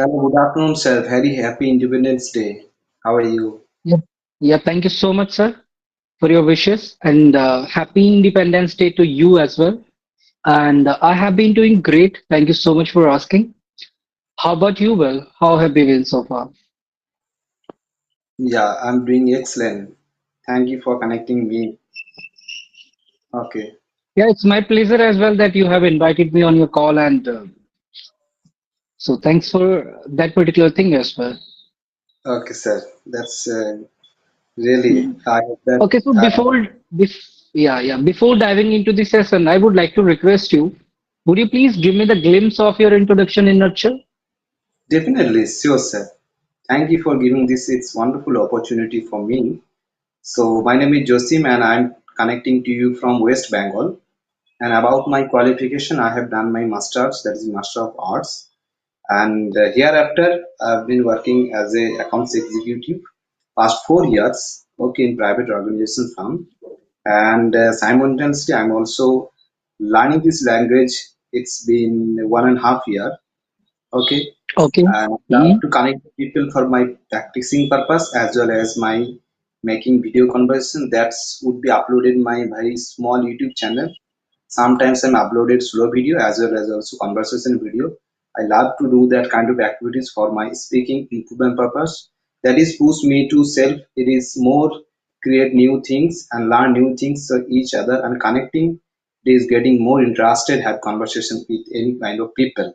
Hello, good afternoon, sir. Very happy Independence Day. How are you? Yep. Yeah, thank you so much, sir, for your wishes and happy Independence Day to you as well. And I have been doing great. Thank you so much for asking. How about you, Will? How have you been so far? Yeah, I'm doing excellent. Thank you for connecting me. Okay. Yeah, it's my pleasure as well that you have invited me on your call, and so thanks for that particular thing as well. Okay, sir. That's really, Mhm. I hope that, Okay, so before diving into the session, I would like to request you, would you please give me the glimpse of your introduction in nutshell? definitely, sure, sir. Thank you for giving this. It's wonderful opportunity for me. So, my name is Josim and I'm connecting to you from West Bengal. And about my qualification, I have done my master's, that is Master of Arts. And hereafter, I've been working as a accounts executive past 4 years, okay, in private organization firm. And simultaneously, I'm also learning this language. It's been 1.5 year, okay, Okay. and love Mhm. to connect people for my practicing purpose as well as my making video conversation that would be uploaded in my very small YouTube channel. Sometimes I'm uploaded slow video as well as also conversation video. I love to do that kind of activities for my speaking improvement purpose. That is push me to self. It is more create new things and learn new things each other and connecting. It is getting more interested have conversation with any kind of people.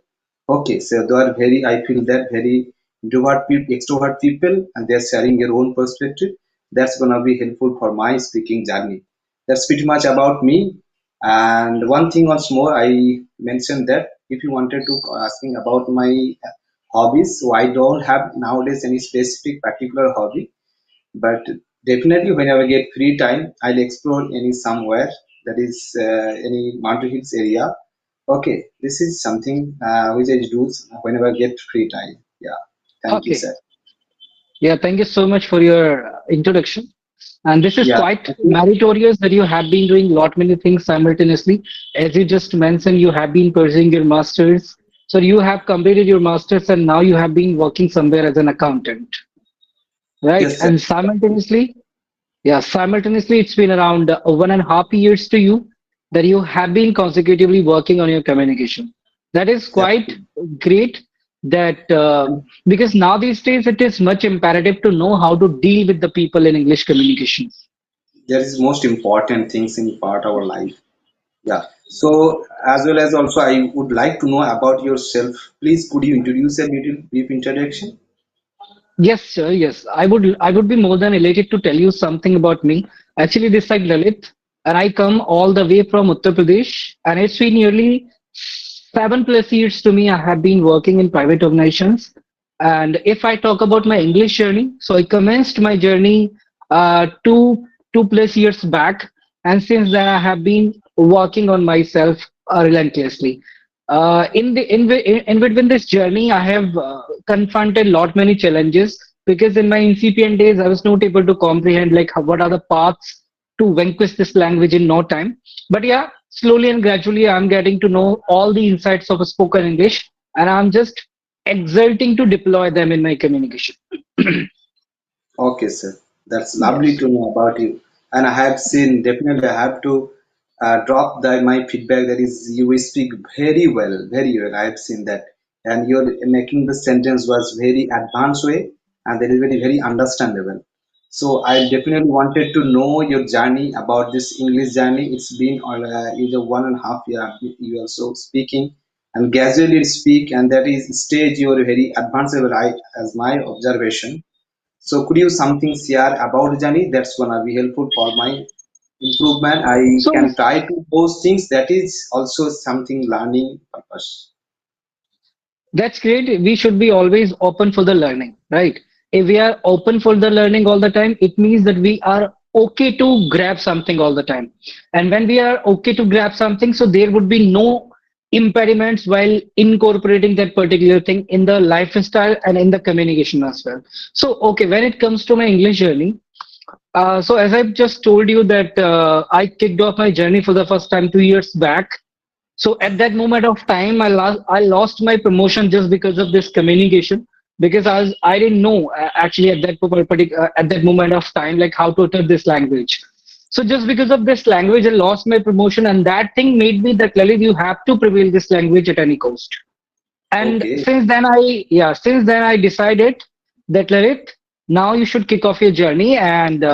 Okay, so they are very, I feel that very introvert people, extrovert people, and they're sharing their own perspective. That's gonna be helpful for my speaking journey. That's pretty much about me. And one thing once more, I mentioned that if you wanted to asking about my hobbies, so I don't have nowadays any specific particular hobby, but definitely whenever I get free time, I'll explore any somewhere that is any mountain hills area. Okay, this is something which I do whenever I get free time. Yeah, thank you, Okay. sir. Yeah, thank you so much for your introduction. And this is Yeah, quite meritorious that you have been doing lot many things simultaneously. As you just mentioned, you have been pursuing your masters. So you have completed your masters and now you have been working somewhere as an accountant, right? yes, sir. And simultaneously, it's been around 1.5 years to you that you have been consecutively working on your communication. That is quite Absolutely. great. That because now these days it is much imperative to know how to deal with the people in English communication. That is most important things in part of our life. Yeah. So as well as also I would like to know about yourself. Please, could you introduce a little brief introduction? Yes, sir. Yes, I would be more than elated to tell you something about me. Actually, this side Lalit, and I come all the way from Uttar Pradesh, and it's been nearly 7+ years to me. I have been working in private organizations, and if I talk about my English journey, so I commenced my journey two plus years back, and since then I have been working on myself relentlessly. In between this journey, I have confronted lot many challenges because in my incipient days, I was not able to comprehend like what are the paths to vanquish this language in no time. But yeah, slowly and gradually, I'm getting to know all the insights of a spoken English, and I'm just exerting to deploy them in my communication. Okay, sir. That's lovely Yes. to know about you. And I have seen, definitely, I have to drop my feedback that is, you will speak very well, very well. I have seen that. And you're making the sentence was very advanced way and that is very, very understandable. So I definitely wanted to know your journey about this English journey. It's been either 1.5 year you also speaking and gradually speak and that is stage you're very advanced level I as my observation. So could you something share about journey that's gonna be helpful for my improvement? I So can try to those things. That is also something learning purpose. that's great. We should be always open for the learning, right? If we are open for the learning all the time, it means that we are okay to grab something all the time. And when we are okay to grab something, so there would be no impediments while incorporating that particular thing in the lifestyle and in the communication as well. So, okay, when it comes to my English journey, so as I've just told you that I kicked off my journey for the first time 2 years back. So at that moment of time, I lost my promotion just because of this communication, because I didn't know actually at that at that moment of time, like how to utter this language. So just because of this language, I lost my promotion, and that thing made me that, Lalit, you have to prevail this language at any cost. And Okay, since then I decided that, Lalit, now you should kick off your journey. And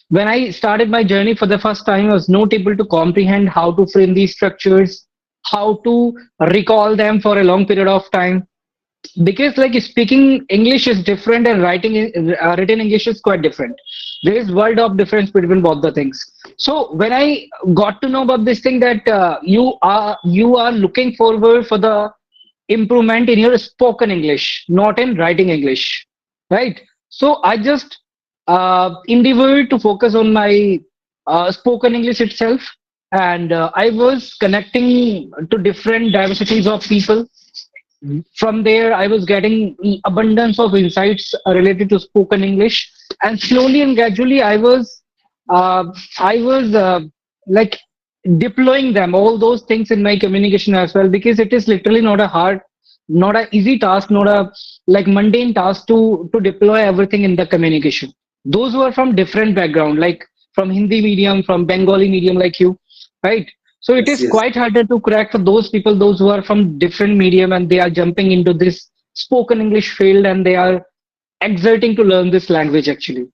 when I started my journey for the first time, I was not able to comprehend how to frame these structures, how to recall them for a long period of time. Because like speaking English is different and written English is quite different. There is world of difference between both the things. So when I got to know about this thing, that you are looking forward for the improvement in your spoken English, not in writing English, right? So I just endeavored to focus on my spoken English itself, and I was connecting to different diversities of people. From there, I was getting abundance of insights related to spoken English, and slowly and gradually, I was like deploying them, all those things in my communication as well, because it is literally not a easy task, not a like mundane task to deploy everything in the communication. Those who are from different background, like from Hindi medium, from Bengali medium, like you, right? So it yes, is yes, quite harder to crack for those people, those who are from different medium, and they are jumping into this spoken English field, and they are exerting to learn this language actually.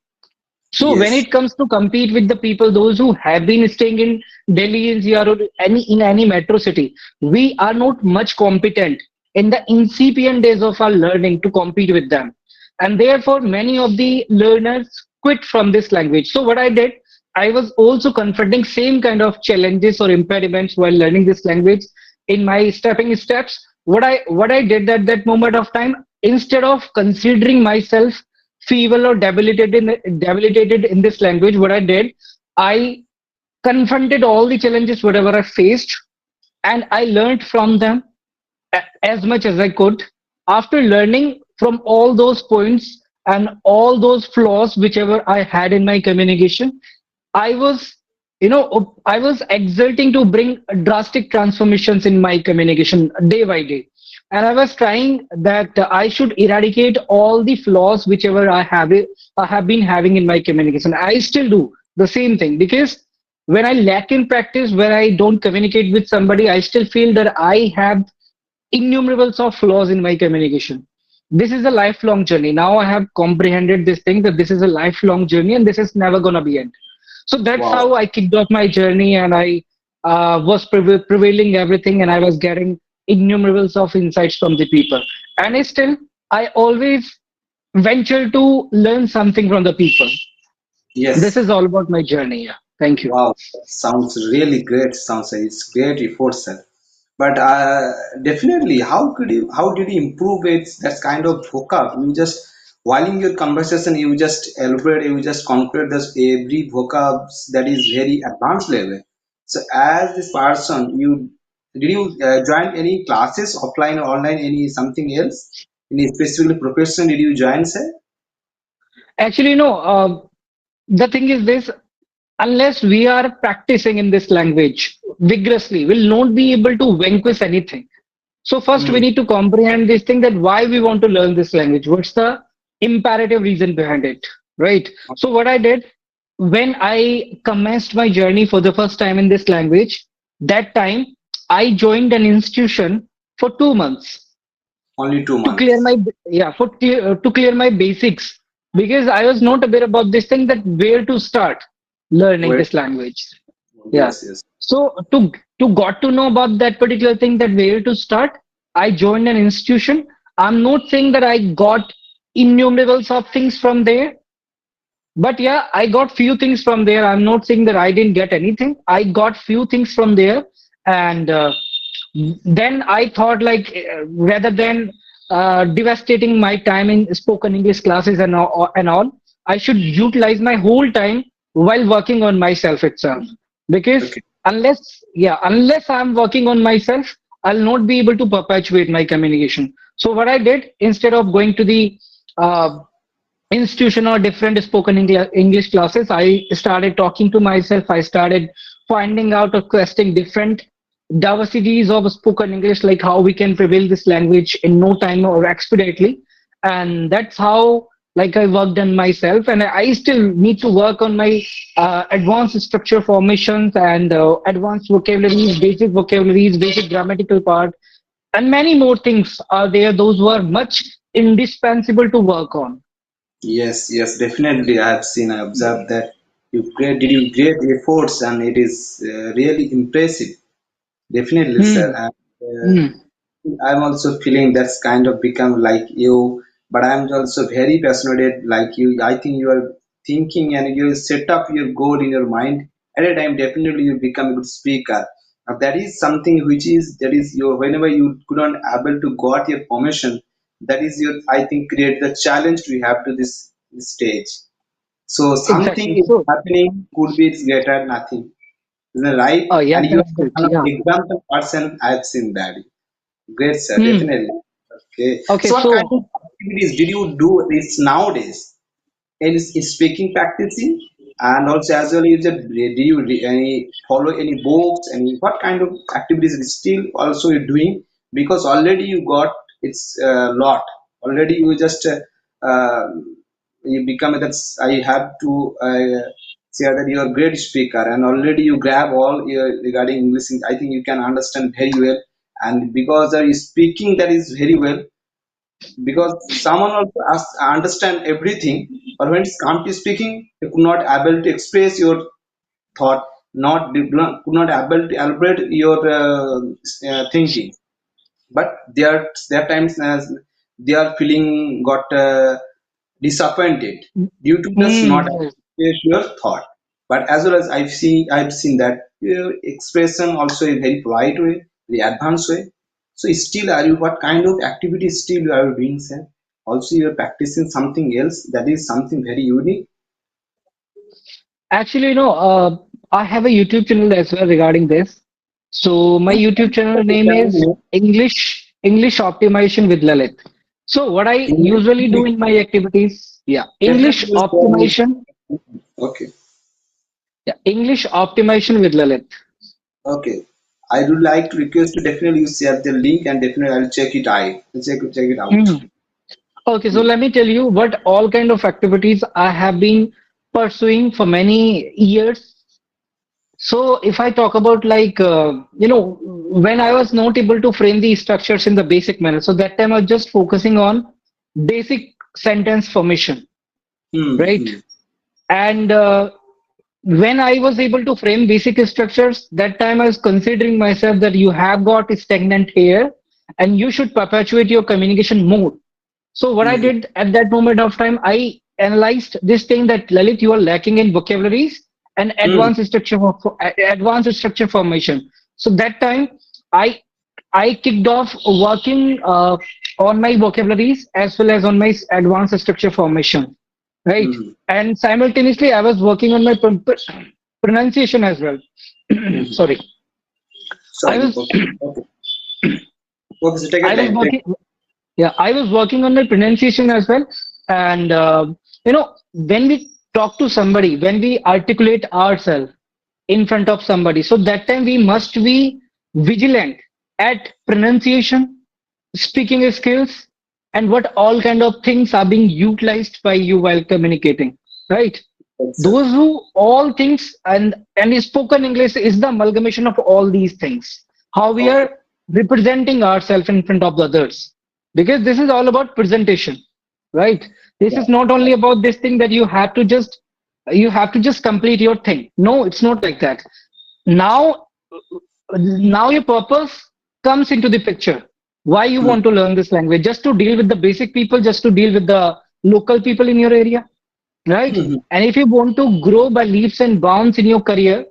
So when yes, it comes to compete with the people, those who have been staying in Delhi, NCR, or any metro city, we are not much competent in the incipient days of our learning to compete with them, and therefore many of the learners quit from this language. So what I did, I was also confronting same kind of challenges or impediments while learning this language in my stepping steps. What I did at that moment of time, instead of considering myself feeble or debilitated in this language, what I did, I confronted all the challenges whatever I faced, and I learned from them as much as I could. After learning from all those points and all those flaws whichever I had in my communication, I was, I was exerting to bring drastic transformations in my communication day by day. And I was trying that I should eradicate all the flaws whichever I have been having in my communication. I still do the same thing, because when I lack in practice, when I don't communicate with somebody, I still feel that I have innumerables of flaws in my communication. This is a lifelong journey. Now I have comprehended this thing, that this is a lifelong journey and this is never gonna be end. So that's wow, how I kicked off my journey, and I was prevailing everything, and I was getting innumerables of insights from the people. And I always venture to learn something from the people. This yes. is all about my journey. Yeah. Thank you. Wow, sounds really great. Sounds like it's great effort, sir. But definitely, how did you improve it? That kind of vocab. You just while in your conversation, you just elaborate, you just conclude this every vocabs that is very advanced level. So as this person, you did you join any classes offline or online? Any something else? Any specific profession did you join, sir? Actually, no. The thing is this: unless we are practicing in this language vigorously, we'll not be able to vanquish anything. So first we Hmm. need to comprehend this thing, that why we want to learn this language. What's the imperative reason behind it, right? So what I did when I commenced my journey for the first time in this language, that time I joined an institution for 2 months Only two to clear months. my to clear my basics, because I was not aware about this thing, that where to start learning Wait. this language. Yeah. Yes, yes. So to got to know about that particular thing, that where to start, I joined an institution. I'm not saying that I got innumerables of things from there, but yeah, I got few things from there. I'm not saying that I didn't get anything. I got few things from there, and then I thought, like, rather than devastating my time in spoken English classes and all, I should utilize my whole time while working on myself itself. Because Okay. unless I'm working on myself, I'll not be able to perpetuate my communication. So what I did, instead of going to the uh, institution or different spoken English classes, I started talking to myself. I started finding out or questing different diversities of spoken English, like how we can prevail this language in no time or expediently. And that's how like I worked on myself, and I still need to work on my advanced structure formations and advanced vocabularies, basic grammatical part, and many more things are there. Those were much indispensable to work on. Yes, yes, definitely. I have seen, I observed that did you great efforts, and it is really impressive. Definitely, sir. Hmm. And, Hmm. I'm also feeling that's kind of become like you, but I'm also very passionate like you. I think you are thinking and you set up your goal in your mind. At a time, definitely you become a good speaker. That is something which is that is your whenever you could not able to got your permission. That is your I think create the challenge we have to this stage. So something Exactly. is So, happening could be it's greater nothing. Isn't it right? oh yeah, And you are that's the it. one of Yeah. the example person I've seen that. Great, sir. Hmm. Definitely. Okay. Okay. So, what kind So, of activities did you do this nowadays? In speaking practicing, and also as well, do you any follow any books? Any what kind of activities is still also you're doing? Because already you got it's a lot. Already you just uh, you become that's I have to say that you're a great speaker, and already you grab all regarding English. I think you can understand very well, and because you speaking that is very well, because someone also understand everything, but when it's come to speaking you could not able to express your thought, not could not able to elaborate your thinking, but there are times as they are feeling got disappointed due to just not hmm. express your thought. But as well as I've seen that expression also a very polite way, very advanced way. So still are you what kind of activity still you are doing, sir? Also you're practicing something else that is something very unique. Actually, I have a YouTube channel as well regarding this. So my YouTube channel Okay, name tell is me. English Optimization with Lalit. So what I usually do in my activities, yeah, Definitely English you share me. optimization, Okay. yeah, English optimization with Lalit. Okay. I would like to request to definitely you share the link and definitely I'll check it out. Check it out. Hmm. Okay, so Hmm. let me tell you what all kind of activities I have been pursuing for many years. So if I talk about like when I was not able to frame the structures in the basic manner, so that time I was just focusing on basic sentence formation, Hmm. right? Hmm. And when I was able to frame basic structures, that time I was considering myself that you have got stagnant here, and you should perpetuate your communication more. So what I Hmm. did at that moment of time, I analyzed this thing that Lalit, you are lacking in vocabularies and Hmm. advanced structure formation. So that time, I I kicked off working on my vocabularies as well as on my advanced structure formation, right? Hmm. And simultaneously, I was working on my pronunciation as well. Hmm. Sorry, I Sorry. was Okay. Okay. Okay. So take I your was time. Take. working. Yeah, I was working on my pronunciation as well. And when we talk to somebody, when we articulate ourselves in front of somebody, so that time we must be vigilant at pronunciation, speaking skills, and what all kind of things are being utilized by you while communicating, right? Yes, sir. Those who all things and spoken English is the amalgamation of all these things. How we Okay. are representing ourselves in front of the others, because this is all about presentation, right? This Yeah. is not only about this thing that you have to just complete your thing. No, it's not like that. Now, now your purpose comes into the picture. Why you Hmm. want to learn this language? Just to deal with the basic people, just to deal with the local people in your area, right? Hmm. And if you want to grow by leaps and bounds in your career,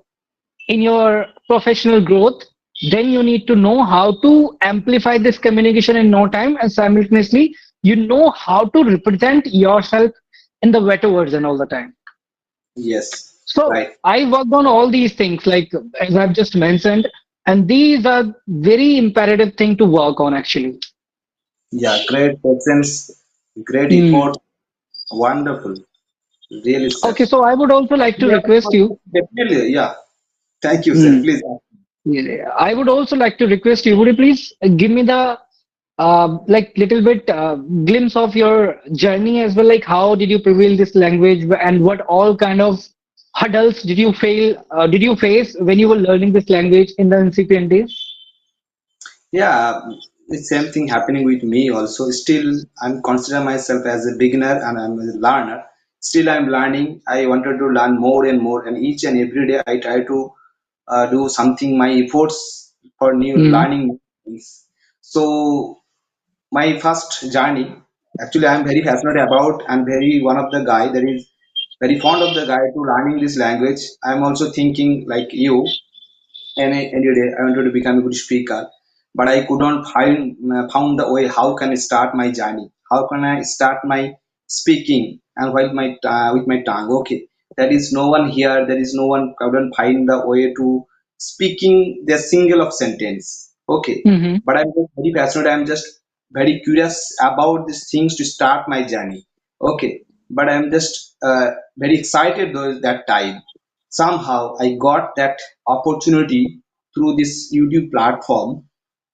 in your professional growth, then you need to know how to amplify this communication in no time, and simultaneously, you know how to represent yourself in the better version all the time. Yes. So Right. I worked on all these things, like as I've just mentioned, and these are very imperative thing to work on actually. Yeah. Great presence. Great Hmm. effort. Wonderful. Really, sir. Okay, so I would also like to Yeah. request you. Definitely. Yeah. Thank you, sir. Hmm. Please. Yeah, I would also like to request you, would you please give me the like little bit glimpse of your journey as well, like how did you prevail this language and what all kind of hurdles did you face when you were learning this language in the incipient days? Yeah, the same thing happening with me also. Still, I'm consider myself as a beginner and I'm a learner. Still, I'm learning. I wanted to learn more and more, and each and every day I try to do something. My efforts for new Mm-hmm. learning new things. So my first journey, actually, I'm very passionate about. I'm very one of the guy that is very fond of the guy to learning this language. I'm also thinking like you any day I wanted to become a good speaker, but I could not found the way how can I start my journey, how can I start my speaking and with my tongue. Okay, there is no one here, there is no one, I couldn't find the way to speaking the single of sentence. Okay, Mm-hmm. but I'm just very passionate, I'm just very curious about these things to start my journey. Okay, but I'm just very excited though that time somehow I got that opportunity through this YouTube platform.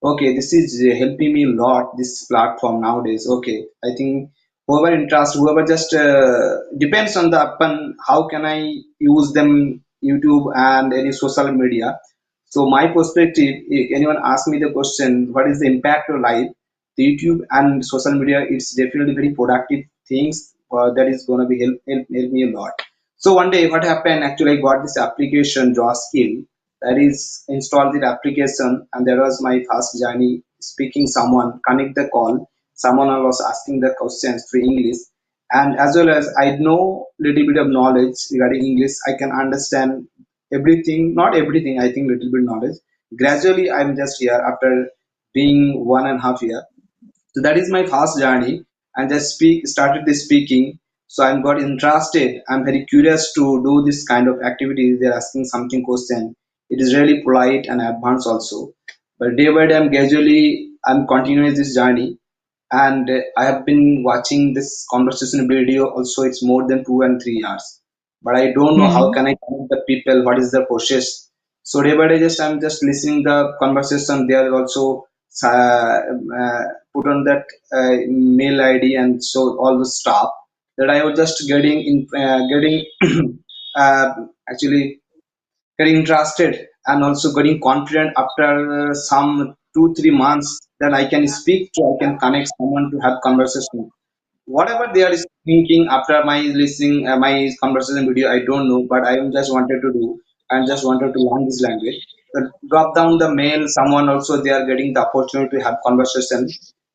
Okay, this is helping me a lot, this platform nowadays. Okay, I think whoever interest, whoever just depends on the upon how can I use them, YouTube and any social media. So my perspective, if anyone asks me the question, what is the impact of life? The YouTube and social media, it's definitely very productive things that is going to be help me a lot. So one day, what happened? Actually, I got this application, Draw Skill, that is installed the application, and there was my first journey. Speaking, someone connect the call, someone was asking the questions through English, and as well as I know little bit of knowledge regarding English, I can understand everything, not everything. I think little bit knowledge. Gradually, I'm just here after being 1.5 year, so that is my first journey, and just started the speaking. So I'm got interested, I'm very curious to do this kind of activities. They're asking something question, it is really polite and advanced also. But day by day, I'm gradually, I'm continuing this journey, and I have been watching this conversation video also. It's more than 2 and 3 years, but I don't know how Mm-hmm. can I connect the people, what is the process. So day by day, just I'm just listening the conversation. They are also uh, put on that mail ID and so all the stuff that I was just getting in getting uh, actually getting interested and also getting confident after some 2 3 months that I can speak to, I can connect someone to have conversation. Whatever they are thinking after my listening my conversation video, I don't know, but I just wanted to do and just wanted to learn this language. So drop down the mail, someone also they are getting the opportunity to have conversation.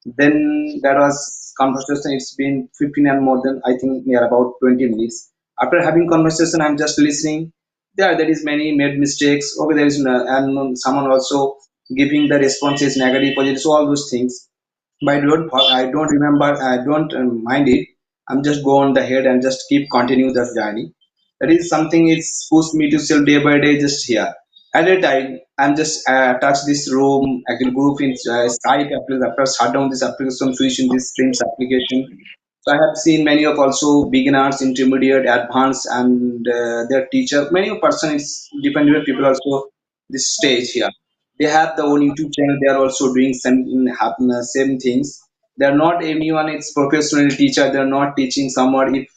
Then there was conversation, it's been 15 and more than I think near about 20 minutes. After having conversation, I'm just listening. There is many made mistakes. Okay, there is and someone also giving the responses negative positive, so all those things. But I don't remember, I don't mind it. I'm just go on the head and just keep continue that journey. That is something, it's pushed me to still day by day just here. At a time, I'm just touch this room, actually group in Skype after shut down this application, switch in this Streams application. So I have seen many of also beginners, intermediate, advanced, and their teacher. Many of person is dependent people also this stage here. They have their own YouTube channel. They are also doing same things. They are not anyone. It's professional teacher. They are not teaching someone. If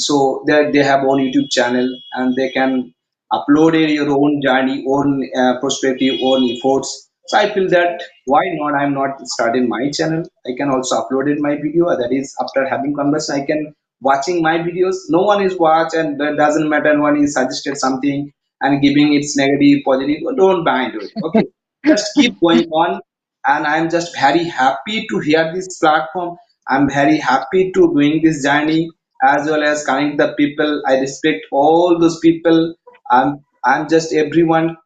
so, they have own YouTube channel and they can upload your own journey, own perspective, own efforts. So I feel that why not? I'm not starting my channel. I can also upload it my video. That is after having conversation, I can watching my videos. No one is watch and that doesn't matter. No one is suggested something and giving its negative, positive. Don't mind it. Okay, just keep going on. And I'm just very happy to hear this platform. I'm very happy to doing this journey as well as connect the people. I respect all those people. I'm just everyone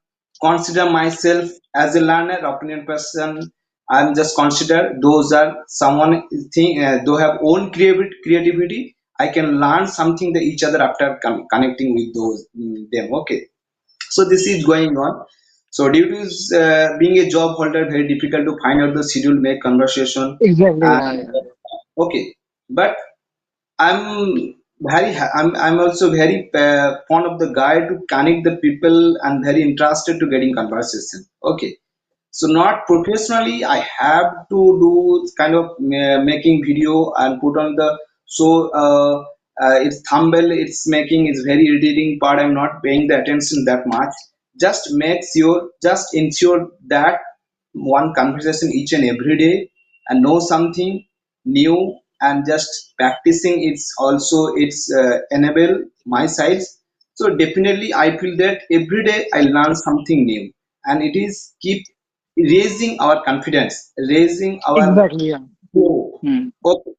consider myself as a learner, opinion person. I'm just consider those are someone think they have own creativity. I can learn something that each other after connecting with those them. Okay, so this is going on. So due to being a job holder, very difficult to find out the schedule, make conversation, Exactly. and Yeah. okay, but I'm I'm also very fond of the guy to connect the people and very interested to getting conversation. Okay, so not professionally I have to do kind of making video and put on the, so its thumbnail it's making is very irritating part. I'm not paying the attention that much. Just make sure, just ensure that one conversation each and every day and know something new, and just practicing it's also it's enable my sides. So definitely I feel that every day I learn something new, and it is keep raising our confidence, raising our Exactly. Yeah. go. Hmm. Okay,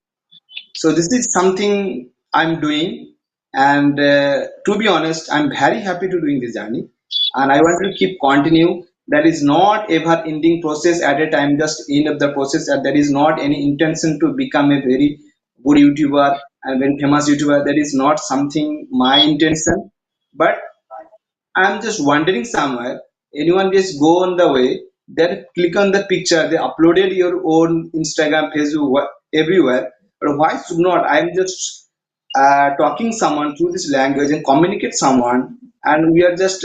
so this is something I'm doing, and to be honest, I'm very happy to doing this journey, and I want to keep continue. That is not ever ending process at a time, just end of the process. And there is not any intention to become a very good YouTuber and very famous YouTuber. That is not something my intention, but I'm just wandering somewhere. Anyone just go on the way, then click on the picture. They uploaded your own Instagram, Facebook, everywhere. But why should not? I'm just talking someone through this language and communicate someone, and we are just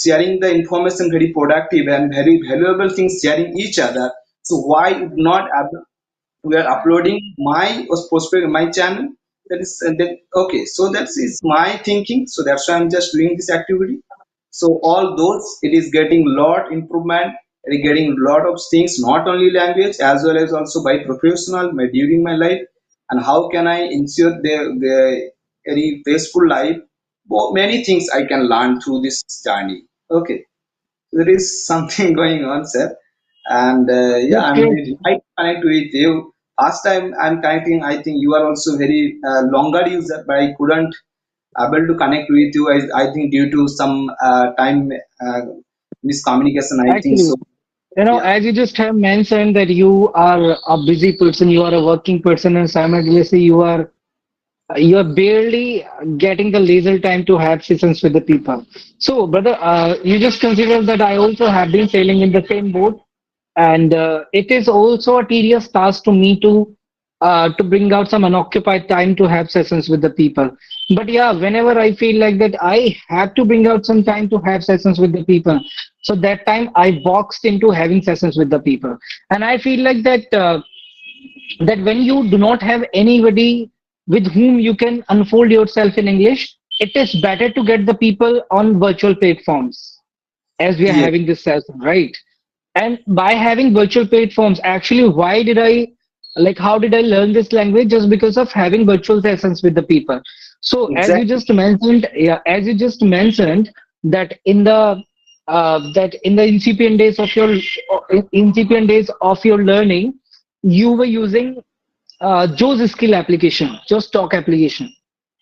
sharing the information, very productive and very valuable things, sharing each other. So why would not we are uploading my was posted in my channel? That is that okay. So that is my thinking. So that's why I'm just doing this activity. So all those, it is getting lot improvement, it is getting lot of things, not only language as well as also by professional, by during my life, and how can I ensure the very peaceful life. Well, many things I can learn through this journey. Okay, there is something going on, sir, and yeah, That's I'm great. very like to connect with you. Last time I'm connecting, I think you are also very longer user, but I couldn't able to connect with you. I think due to some time miscommunication, I think Actually, so. Yeah, as you just have mentioned that you are a busy person, you are a working person, and simultaneously you're barely getting the leisure time to have sessions with the people. So, brother, you just consider that I also have been sailing in the same boat, and it is also a tedious task to me to bring out some unoccupied time to have sessions with the people. But yeah, whenever I feel like that I have to bring out some time to have sessions with the people, so that time I boxed into having sessions with the people, and I feel like that when you do not have anybody with whom you can unfold yourself in English, it is better to get the people on virtual platforms as we are yes, having this session, right? And by having virtual platforms, actually, why did I like how did I learn this language? Just because of having virtual sessions with the people. So as you exactly. just mentioned, yeah, as you just mentioned that in the incipient days of your learning, you were using Joe's skill application, Joe's talk application.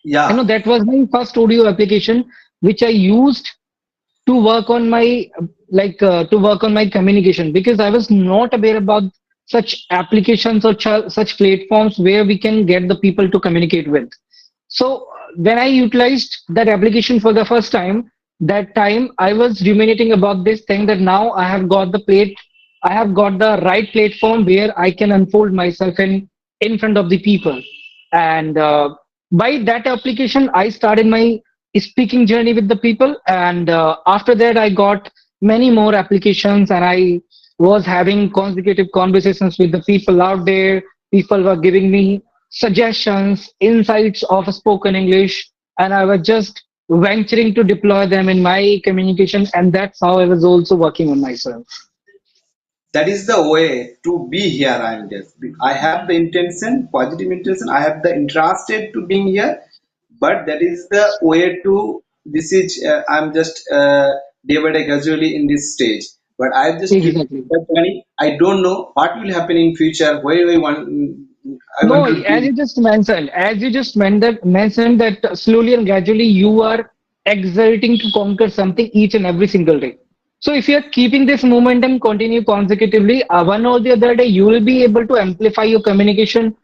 Yeah, That was my first audio application which I used to work on my to work on my communication, because I was not aware about such applications or such platforms where we can get the people to communicate with. So when I utilized that application for the first time, that time I was ruminating about this thing that now I have got the right platform where I can unfold myself in front of the people. And by that application, I started my speaking journey with the people. And after that, I got many more applications, and I was having consecutive conversations with the people out there. People were giving me suggestions, insights of spoken English, and I was just venturing to deploy them in my communication, and that's how I was also working on myself. that is the way to be here. I'm just. I have the intention, positive intention. I have the interested to being here, but that is the way to. This is I'm just day by day gradually in this stage. But I just keep Exactly. the journey. I don't know what will happen in future. Where I want. I want No, to be. as you just mentioned that slowly and gradually you are exerting to conquer something each and every single day. So if you are keeping this momentum continue consecutively, one or the other day you will be able to amplify your communication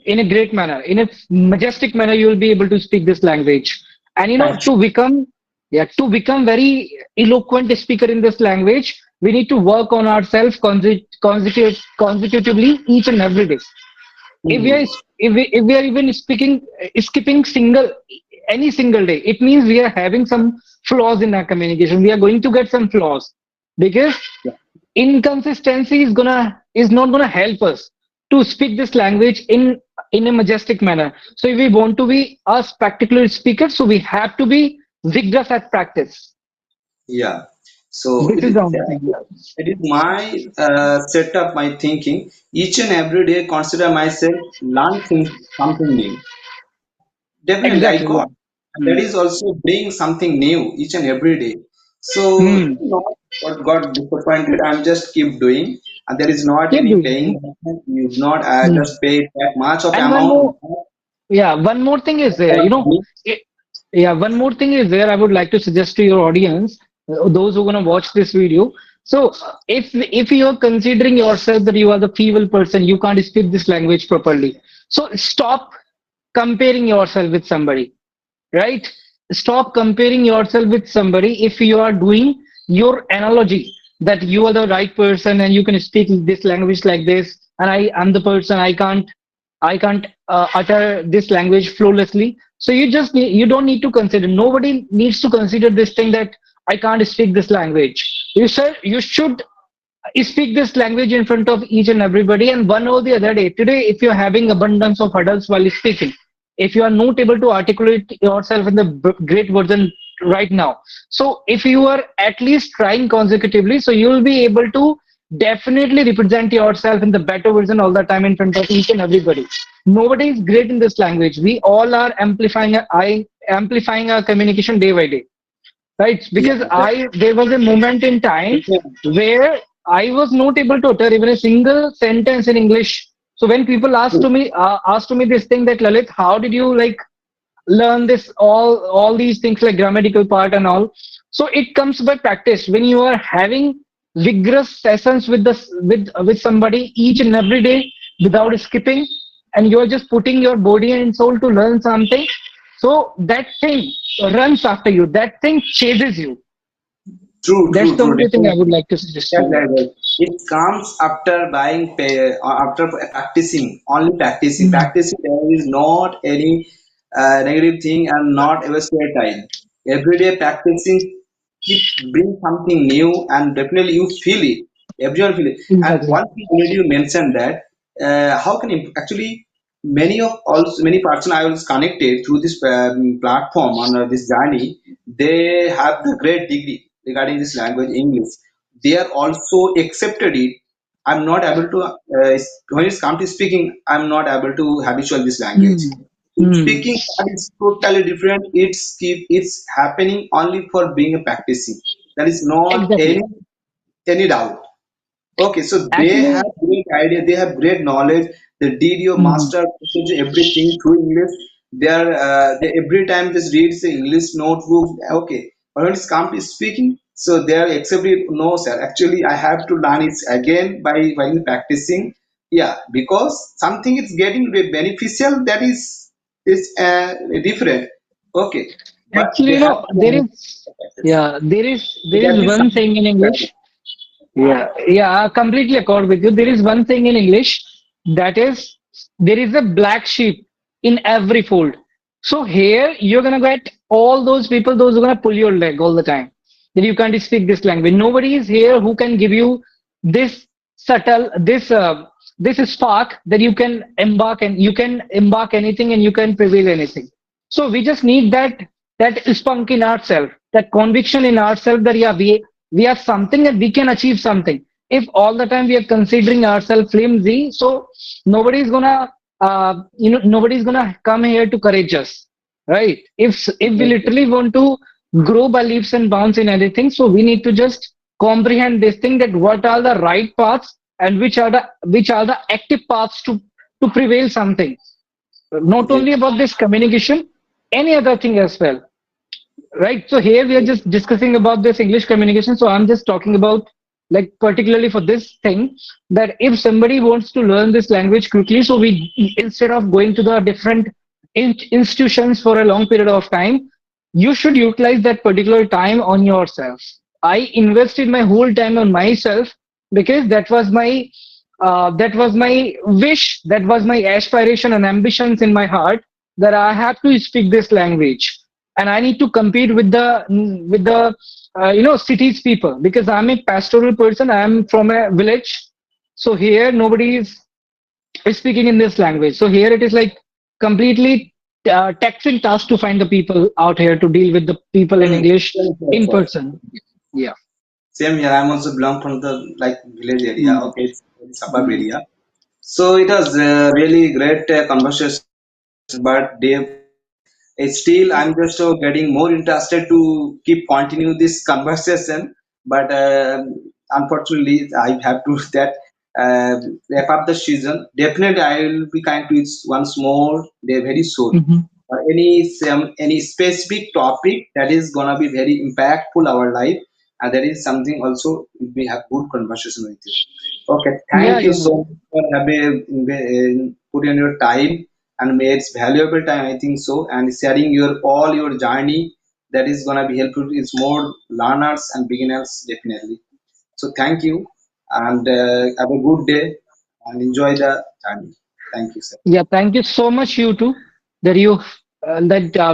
in a great manner, in a majestic manner. You will be able to speak this language, and Thank you. to become very eloquent speaker in this language, we need to work on ourselves consecutively each and every day. If we are Hmm. if we are even speaking skipping any single day, it means we are having some flaws in our communication. We are going to get some flaws because Yeah. inconsistency is not gonna help us to speak this language in a majestic manner. So if we want to be a spectacular speaker, so we have to be vigorous at practice. Yeah. So This is the only thing. it is my setup, my thinking. Each and every day, consider myself something new. Definitely, I Exactly. Yeah. got. That Hmm. is also bring something new each and every day. So Hmm. not what got disappointed. I'm just keep doing, and there is not Keep any doing. paying. You not Hmm. just pay that much of And one amount. more, yeah, one more thing is there. Money. It, yeah, one more thing is there. I would like to suggest to your audience, those who are gonna watch this video. So, if you are considering yourself that you are the feeble person, you can't speak this language properly. So stop comparing yourself with somebody, right? Stop comparing yourself with somebody if you are doing your analogy that you are the right person and you can speak this language like this, and I am the person I can't utter this language flawlessly. So you don't need to consider. Nobody needs to consider this thing that I can't speak this language. You should speak this language in front of each and everybody, and one or the other day. Today, if you're having abundance of hurdles while speaking, if you are not able to articulate yourself in the great version right now, so if you are at least trying consecutively, so you will be able to definitely represent yourself in the better version all the time in front of each and everybody. Nobody is great in this language. We all are amplifying our communication day by day, right? Yeah. Because I there was a moment in time where I was not able to utter even a single sentence in English. So when people asked to me this thing that Lalit, how did you like learn this all these things like grammatical part and all? So it comes by practice. When you are having vigorous sessions with somebody each and every day without skipping, and you're just putting your body and soul to learn something, so that thing runs after you, that thing chases you. True, That's true, the true. only thing I would Definitely. like to suggest to Yeah, you. yeah, yeah. It comes after after practicing, only practicing. Mm. Practicing, there is not any negative thing and not ever spare time. Every day practicing keep bring something new and definitely you feel it. Everyone feel it. And Exactly. one thing already you mentioned that how can actually many person I was connected through this platform on this journey, they have the great degree regarding this language English. They are also accepted it. I'm not able to when it's come to speaking, I'm not able to habitual this language. Mm. Mm. Speaking part is totally different. It's happening only for being a practicing. There is not Exactly. any doubt. Okay, so they have Actually, great idea, they have great knowledge. They did your mm. master everything through English. They every time just reads the English notebook. Okay, but when it's come to speaking, so they are accepted. No, sir. Actually, I have to learn it again by practicing. Yeah, because something is getting beneficial. That is different. Okay, but Actually, they have to there learn is, it. yeah, So there is that is one something. saying in English. Yeah, yeah, I completely accord with you. There is one thing in English that is there is a black sheep in every fold. So here you're gonna get all those people, those who are gonna pull your leg all the time. That you can't speak this language. Nobody is here who can give you this subtle, this spark that you can embark anything and you can prevail anything. So we just need that spunk in ourselves, that conviction in ourselves that yeah, we are something and we can achieve something. If all the time we are considering ourselves flimsy, so nobody's gonna nobody's gonna come here to courage us, right? If we literally want to grow by leaps and bounds in anything, so we need to just comprehend this thing that what are the right paths and which are the active paths to prevail something. Not Yes. only about this communication, any other thing as well. Right. So here we are just discussing about this English communication. So I'm just talking about like particularly for this thing that if somebody wants to learn this language quickly, so we instead of going to the different institutions for a long period of time, you should utilize that particular time on yourself. I invested my whole time on myself because that was my that was my wish, that was my aspiration and ambitions in my heart, that I have to speak this language, and I need to compete with the cities people, because I'm a pastoral person. I'm from a village, so here nobody is speaking in this language. So here it is like completely taxing task to find the people out here to deal with the people in Same, English same here, in sir. person. Yeah. Same here. I'm also belong from the like village area. Mm. Okay, it's suburb area. So it was really great conversation, but still I'm just getting more interested to keep continue this conversation. But unfortunately, I have to that uh, wrap up the season. Definitely, I will be kind to it once more day very soon. Hmm. Or any specific topic that is gonna be very impactful our life, and that is something also we have good conversation with you. Okay, Yeah, thank you yeah. so much for having put in your time and made valuable time. I think so, and sharing your all your journey that is gonna be helpful. It's more learners and beginners definitely. So thank you, and have a good day and enjoy the journey. Thank you, sir. Yeah, thank you so much, you too, that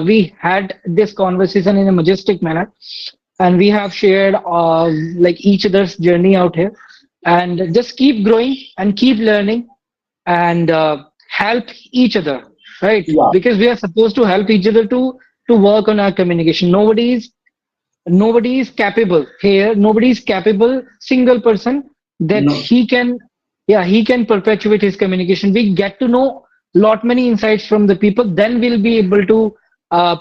we had this conversation in a majestic manner, and we have shared like each other's journey out here, and just keep growing and keep learning, and help each other, right? Yeah. Because we are supposed to help each other to work on our communication. Nobody is capable here, nobody is capable single person that No. he can, yeah, he can perpetuate his communication. We get to know lot many insights from the people, then we'll be able to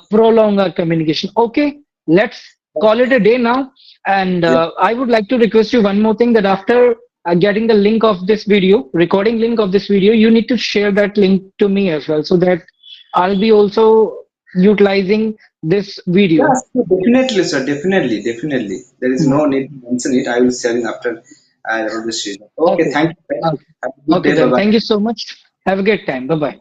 prolong our communication. Okay, let's call it a day now. And Yeah. I would like to request you one more thing, that after getting the link of this video, recording link of this video, you need to share that link to me as well, so that I'll be also utilizing this video. Yes, definitely, sir. Definitely, definitely. There is Hmm. no need to mention it. I will share it after this season. Okay, Okay. thank you, sir. Okay. Have a good Okay, day. Bye then. bye. Thank you so much. Have a great time. Bye bye.